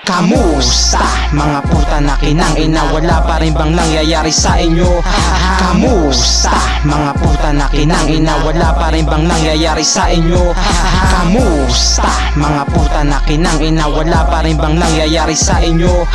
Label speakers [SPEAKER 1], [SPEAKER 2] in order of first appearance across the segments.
[SPEAKER 1] Kamusta mga puta na kinang ina, wala pa rin bang nangyayari sa inyo? Kamusta mga puta na kinang ina, wala pa rin bang nangyayari sa inyo? Kamusta mga puta na kinang ina, wala pa rin bang nangyayari sa inyo?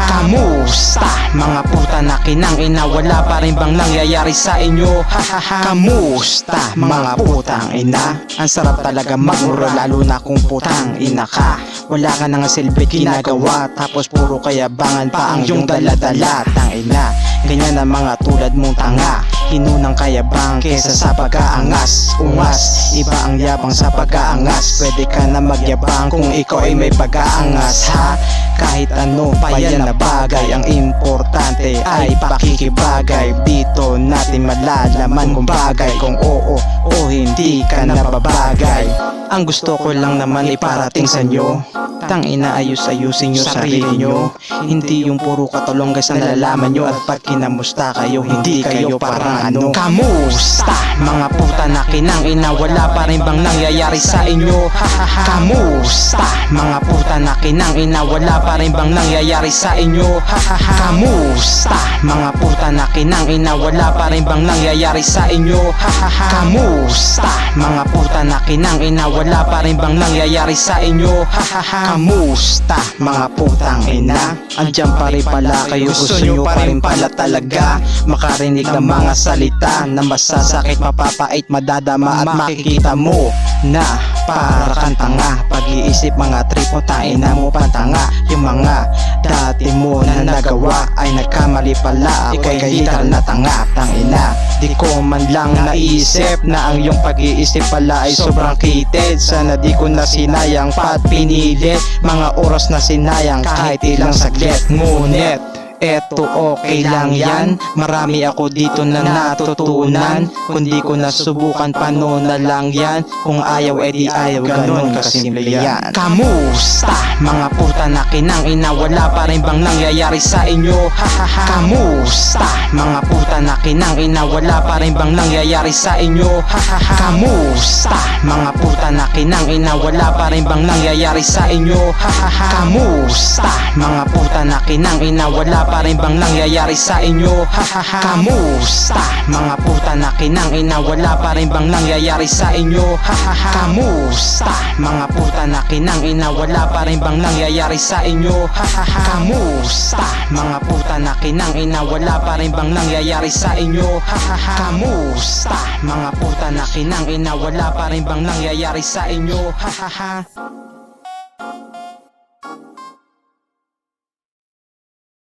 [SPEAKER 1] Kamusta mga puta na kinang ina, wala pa rin bang nangyayari sa inyo? Kamusta mga putang ina, ang sarap talaga magmuro lalo na kung putang ina ka. Wala ka nang silbi ginagawa, tapos puro kayabangan pa ang iyong dala-dala. Tangina, ganyan ang mga tulad mong tanga, hinunang kayabang kesa sa pag-aangas. Ungas, iba ang yabang sa pag-aangas. Pwede ka na magyabang kung ikaw ay may pag-aangas, ha? Kahit ano pa yan na bagay, ang importante ay pakikibagay. Dito natin malalaman kung bagay, kung oo o hindi ka nababagay. Ang gusto ko lang naman iparating sa inyo, tangina, ayusin nyo sarili nyo. Hindi yung puro katulong guys na nalalaman nyo, at pag kinamusta kayo, hindi kayo parang ano. Kamusta mga puta na kinang ina, wala pa rin bang nangyayari sa inyo? Kamusta mga puta na kinang ina, wala pa rin bang nangyayari sa inyo? Kamusta mga puta na kinang ina, wala pa rin bang nangyayari sa inyo? Kamusta mga puta na kinang ina, wala pa rin bang nangyayari sa inyo? Kamusta mga putang ina, andyan pa rin pala kayo, gusto nyo pa rin pala talaga makarinig ng mga salita na masasakit, mapapait, madadama, at makikita mo na para kang tanga. Pag-iisip mga tripo, taina mo pantanga. Yung mga dati mo na nagawa ay nagkamali pala, ikay literal na tanga. Tangina, di ko man lang naisip na ang iyong pag-iisip pala ay sobrang kited. Sana di ko na sinayang pat pinilit, mga oras na sinayang kahit ilang saglit. Ngunit eto okay lang yan, marami ako dito na natutunan. Kung di ko nasubukan, paano na lang yan? Kung ayaw edi ayaw, ganun kasimple yan. Kamusta mga puta na kinang ina, wala pa rin bang nangyayari sa inyo? Kamusta mga puta na kinang ina, wala pa rin bang nangyayari sa inyo? Kamusta mga puta na kinang ina, wala pa rin bang nangyayari sa inyo? Kamusta mga puta na kinang ina, wala pa rin bang nangyayari sa inyo? Kamusta mga puta na kinang ina, wala pa rin bang nangyayari sa inyo? Kamusta mga puta na kinang ina, wala pa rin bang nangyayari sa inyo? Kamusta mga puta na kinang ina, wala pa rin bang nangyayari sa inyo? Kamusta mga puta na kinang ina, wala pa rin bang nangyayari sa inyo?